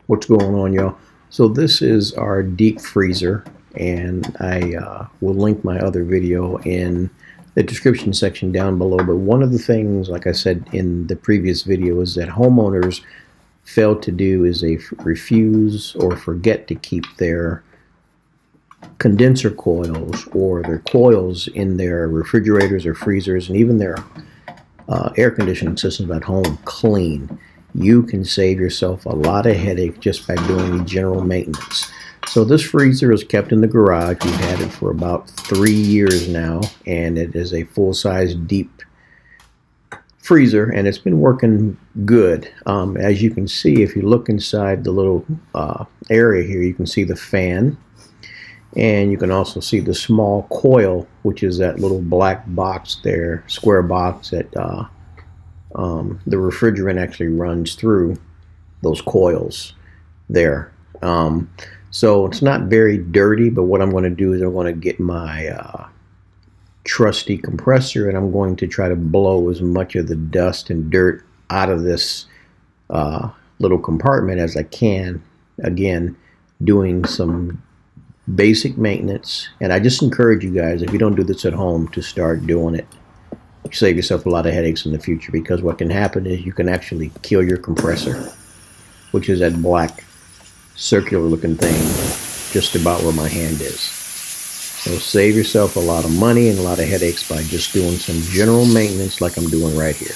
What's going on, y'all? So this is our deep freezer, and I will link my other video in the description section down below. But one of the things, like I said in the previous video, is that homeowners fail to do is they refuse or forget to keep their condenser coils or their coils in their refrigerators or freezers and even their air conditioning systems at home clean. You can save yourself a lot of headache just by doing the general maintenance. So this freezer is kept in the garage. We've had it for about 3 years now, and it is a full-size deep freezer, and it's been working good. As you can see, if you look inside the little area here, you can see the fan, and you can also see the small coil, which is that little black box there, square box that the refrigerant actually runs through those coils there. So it's not very dirty, but what I'm going to do is I'm going to get my trusty compressor, and I'm going to try to blow as much of the dust and dirt out of this little compartment as I can. Again, doing some basic maintenance, and I just encourage you guys, if you don't do this at home, to start doing it. You save yourself a lot of headaches in the future, because what can happen is you can actually kill your compressor, which is that black circular looking thing just about where my hand is. So save yourself a lot of money and a lot of headaches by just doing some general maintenance like I'm doing right here.